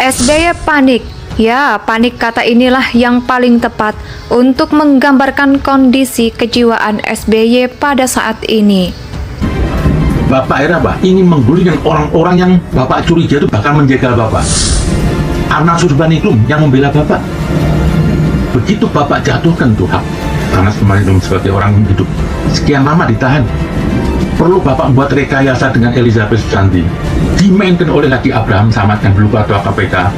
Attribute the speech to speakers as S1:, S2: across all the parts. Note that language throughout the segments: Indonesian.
S1: SBY panik. Ya, panik kata inilah yang paling tepat untuk menggambarkan kondisi kejiwaan SBY pada saat ini.
S2: Bapak era ingin menggulingkan orang-orang yang Bapak curiga itu bakal menjegal Bapak. Arnald Surbaniklum yang membela Bapak. Begitu Bapak jatuhkan tuh hak Arnald Surbaniklum sebagai orang hidup, sekian lama ditahan. Perlu Bapak buat rekayasa dengan Elizabeth Susanti, dimainkan oleh lagi Abraham Samad yang dulu ketua KPK,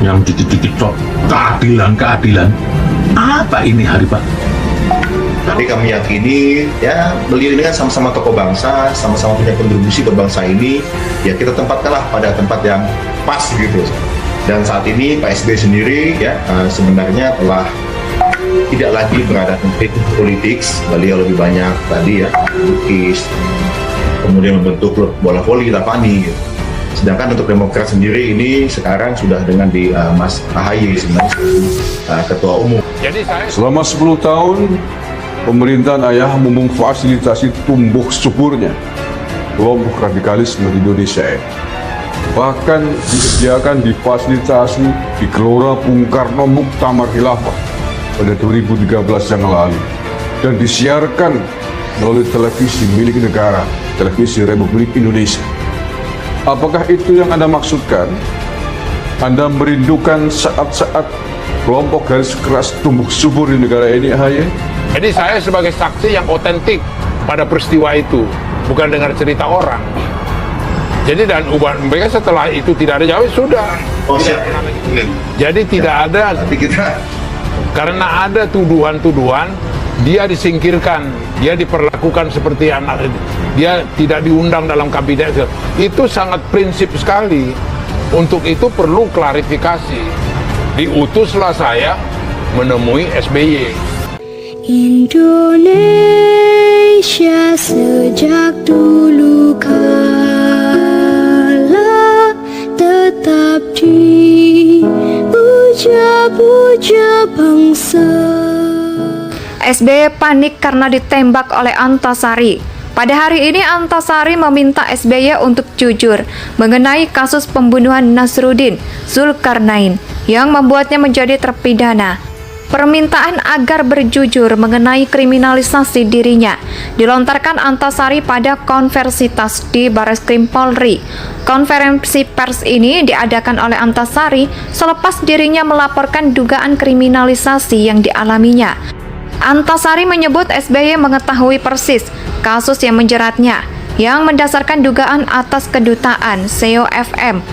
S2: yang titik-titik keadilan. Apa ini hari Pak?
S3: Tapi kami yakini ya beliau ini kan sama-sama tokoh bangsa, sama-sama punya kontribusi buat bangsa ini, ya kita tempatkanlah pada tempat yang pas gitu. Dan saat ini Pak SBY sendiri ya sebenarnya telah tidak lagi berada di politik. Beliau lebih banyak tadi ya lukis, kemudian membentuk klub bola voli Tapani gitu. Sedangkan untuk Demokrat sendiri ini sekarang sudah dengan di Mas AHY sebenarnya ketua umum.
S4: Selama 10 tahun pemerintahan ayah memfasilitasi tumbuh suburnya kelompok radikalisme di Indonesia. Bahkan disediakan difasilitasi di Gelora Bung Karno Muktamar Khilafah pada 2013 yang lalu dan disiarkan melalui televisi milik negara, Televisi Republik Indonesia. Apakah itu yang Anda maksudkan? Anda merindukan saat-saat kelompok garis keras tumbuh subur di negara ini, AHY?
S5: Jadi saya sebagai saksi yang otentik pada peristiwa itu, bukan dengar cerita orang. Jadi dan mereka setelah itu tidak ada jawab, sudah.
S3: Oh siap.
S5: Jadi tidak ada.
S3: Tapi kita
S5: Karena ada tuduhan-tuduhan, dia disingkirkan, dia diperlakukan seperti anak, dia tidak diundang dalam kabinet. Itu sangat prinsip sekali. Untuk itu perlu klarifikasi. Diutuslah saya menemui SBY.
S6: Indonesia sejak dulu kala tetap dipuja-puja bangsa.
S1: SBY panik karena ditembak oleh Antasari. Pada hari ini Antasari meminta SBY untuk jujur mengenai kasus pembunuhan Nasruddin Zulkarnain yang membuatnya menjadi terpidana. Permintaan agar berjujur mengenai kriminalisasi dirinya dilontarkan Antasari pada konversi pers di Barreskrim Polri. Konferensi pers ini diadakan oleh Antasari selepas dirinya melaporkan dugaan kriminalisasi yang dialaminya. Antasari menyebut SBY mengetahui persis kasus yang menjeratnya, yang mendasarkan dugaan atas kedutaan COFM.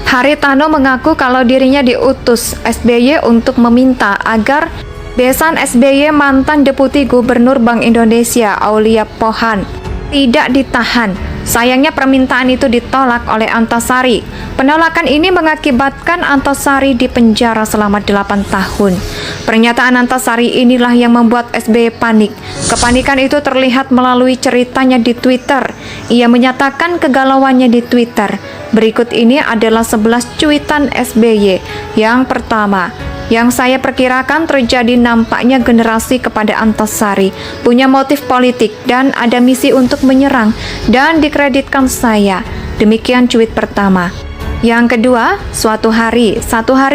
S1: Haritano mengaku kalau dirinya diutus SBY untuk meminta agar besan SBY mantan Deputi Gubernur Bank Indonesia Aulia Pohan tidak ditahan. Sayangnya permintaan itu ditolak oleh Antasari. Penolakan ini mengakibatkan Antasari dipenjara selama 8 tahun. Pernyataan Antasari inilah yang membuat SBY panik. Kepanikan itu terlihat melalui ceritanya di Twitter. Ia menyatakan kegalauannya di Twitter. Berikut ini adalah 11 cuitan SBY. Yang pertama, yang saya perkirakan terjadi nampaknya generasi kepada Antasari punya motif politik dan ada misi untuk menyerang dan dikreditkan saya. Demikian cuit pertama. Yang kedua, satu hari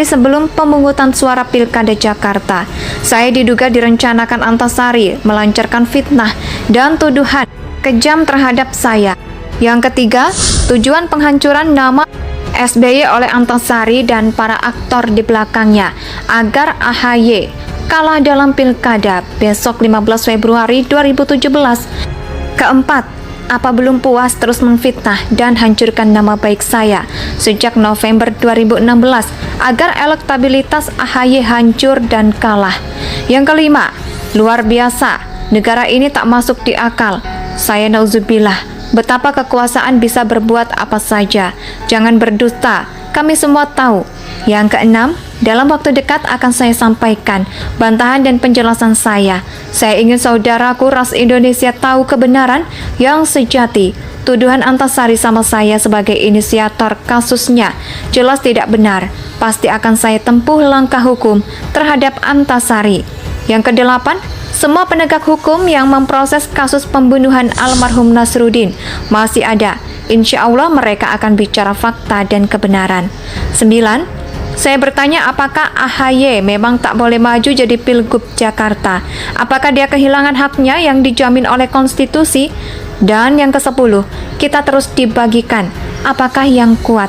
S1: sebelum pemungutan suara Pilkada Jakarta, saya diduga direncanakan Antasari melancarkan fitnah dan tuduhan kejam terhadap saya. Yang ketiga, tujuan penghancuran nama SBY oleh Antasari dan para aktor di belakangnya agar AHY kalah dalam Pilkada besok 15 Februari 2017. Keempat, apa belum puas terus memfitnah dan hancurkan nama baik saya sejak November 2016 agar elektabilitas AHY hancur dan kalah. Yang kelima, luar biasa, negara ini tak masuk di akal. Saya nauzubillah, betapa kekuasaan bisa berbuat apa saja. Jangan berdusta, kami semua tahu. Yang keenam, dalam waktu dekat akan saya sampaikan bantahan dan penjelasan saya. Saya ingin saudaraku ras Indonesia tahu kebenaran yang sejati. Tuduhan Antasari sama saya sebagai inisiator kasusnya jelas tidak benar. Pasti akan saya tempuh langkah hukum terhadap Antasari. Yang kedelapan, semua penegak hukum yang memproses kasus pembunuhan almarhum Nasruddin masih ada. Insya Allah mereka akan bicara fakta dan kebenaran. 9. Saya bertanya apakah AHY memang tak boleh maju jadi Pilgub Jakarta? Apakah dia kehilangan haknya yang dijamin oleh konstitusi? Dan yang ke-10, kita terus dibagikan. Apakah yang kuat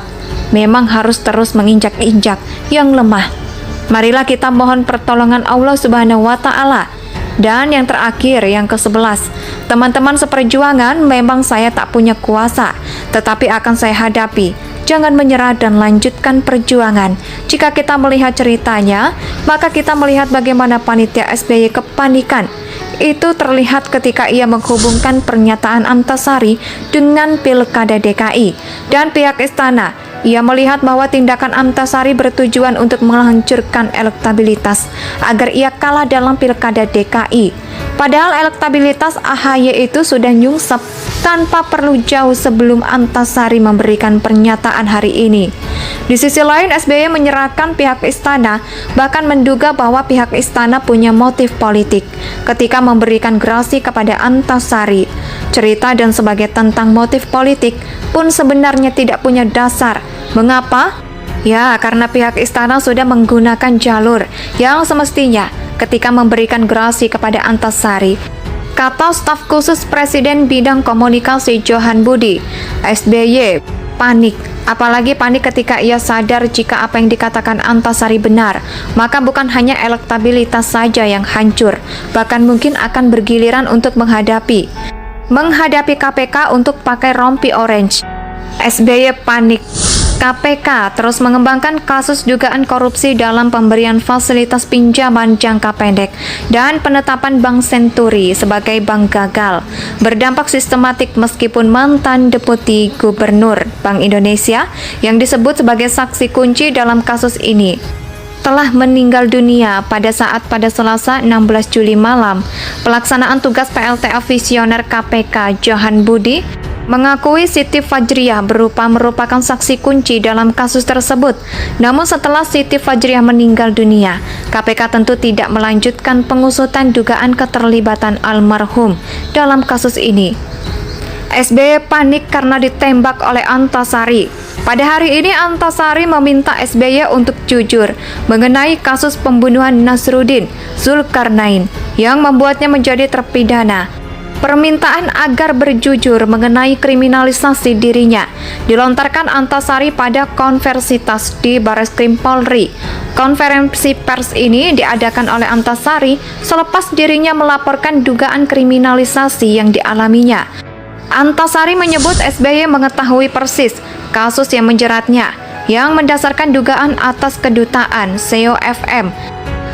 S1: memang harus terus menginjak-injak yang lemah? Marilah kita mohon pertolongan Allah Subhanahu wa Ta'ala. Dan yang terakhir, yang ke-11, teman-teman seperjuangan, memang saya tak punya kuasa, tetapi akan saya hadapi. Jangan menyerah dan lanjutkan perjuangan. Jika kita melihat ceritanya, maka kita melihat bagaimana panitia SBY kepanikan. Itu terlihat ketika ia menghubungkan pernyataan Antasari dengan Pilkada DKI dan pihak istana. Ia melihat bahwa tindakan Antasari bertujuan untuk menghancurkan elektabilitas agar ia kalah dalam Pilkada DKI. Padahal elektabilitas AHY itu sudah nyungsep tanpa perlu jauh sebelum Antasari memberikan pernyataan hari ini. Di sisi lain, SBY menyerahkan pihak istana, bahkan menduga bahwa pihak istana punya motif politik ketika memberikan gerasi kepada Antasari. Cerita dan sebagai tentang motif politik pun sebenarnya tidak punya dasar. Mengapa? Ya, karena pihak istana sudah menggunakan jalur yang semestinya ketika memberikan gerasi kepada Antasari. Kata staf khusus Presiden bidang komunikasi Johan Budi, SBY panik. Apalagi panik ketika ia sadar jika apa yang dikatakan Antasari benar, maka bukan hanya elektabilitas saja yang hancur, bahkan mungkin akan bergiliran untuk menghadapi KPK untuk pakai rompi orange. SBY panik. KPK terus mengembangkan kasus dugaan korupsi dalam pemberian fasilitas pinjaman jangka pendek dan penetapan Bank Senturi sebagai bank gagal, berdampak sistematik meskipun mantan Deputi Gubernur Bank Indonesia yang disebut sebagai saksi kunci dalam kasus ini telah meninggal dunia pada Selasa 16 Juli malam. Pelaksanaan tugas PLTA visioner KPK Johan Budi mengakui Siti Fajriah merupakan saksi kunci dalam kasus tersebut. Namun setelah Siti Fajriah meninggal dunia, KPK tentu tidak melanjutkan pengusutan dugaan keterlibatan almarhum dalam kasus ini. SBY panik karena ditembak oleh Antasari. Pada hari ini Antasari meminta SBY untuk jujur mengenai kasus pembunuhan Nasruddin Zulkarnain yang membuatnya menjadi terpidana. Permintaan agar berjujur mengenai kriminalisasi dirinya dilontarkan Antasari pada konversi pers di Barreskrim Polri. Konferensi pers ini diadakan oleh Antasari selepas dirinya melaporkan dugaan kriminalisasi yang dialaminya. Antasari menyebut SBY mengetahui persis kasus yang menjeratnya, yang mendasarkan dugaan atas kedutaan COFM.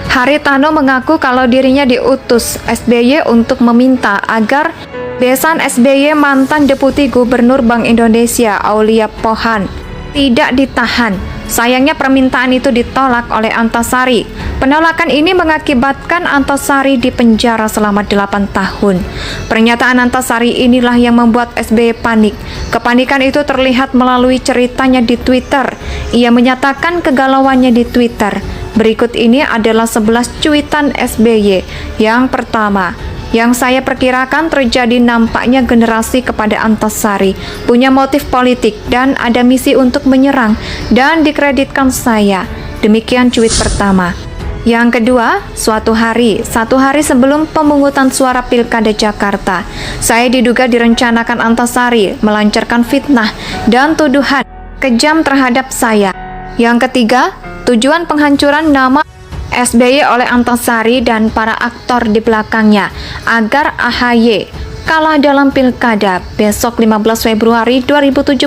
S1: Haritano mengaku kalau dirinya diutus SBY untuk meminta agar besan SBY mantan Deputi Gubernur Bank Indonesia Aulia Pohan tidak ditahan. Sayangnya permintaan itu ditolak oleh Antasari. Penolakan ini mengakibatkan Antasari dipenjara selama 8 tahun. Pernyataan Antasari inilah yang membuat SBY panik. Kepanikan itu terlihat melalui ceritanya di Twitter. Ia menyatakan kegalauannya di Twitter. Berikut ini adalah 11 cuitan SBY. Yang pertama, yang saya perkirakan terjadi nampaknya generasi kepada Antasari punya motif politik dan ada misi untuk menyerang dan dikreditkan saya. Demikian cuit pertama. Yang kedua, satu hari sebelum pemungutan suara Pilkada Jakarta, saya diduga direncanakan Antasari melancarkan fitnah dan tuduhan kejam terhadap saya. Yang ketiga, tujuan penghancuran nama SBY oleh Antasari dan para aktor di belakangnya agar AHY kalah dalam Pilkada besok 15 Februari 2017.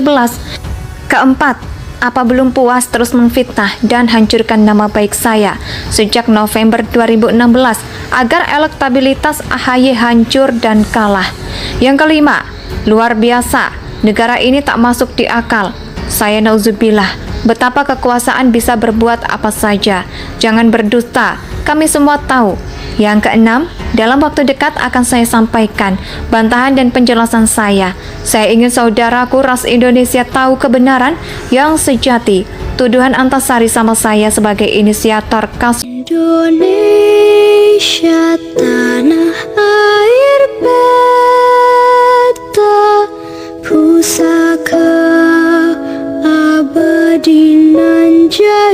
S1: Keempat, apa belum puas terus memfitnah dan hancurkan nama baik saya sejak November 2016 agar elektabilitas AHY hancur dan kalah. Yang kelima, luar biasa, negara ini tak masuk di akal. Saya nauzubillah, betapa kekuasaan bisa berbuat apa saja. Jangan berdusta, kami semua tahu. Yang keenam, dalam waktu dekat akan saya sampaikan bantahan dan penjelasan saya. Saya ingin saudaraku ras Indonesia tahu kebenaran yang sejati. Tuduhan Antasari sama saya sebagai inisiator kasus
S6: Indonesia tanah air beta pusaka jadi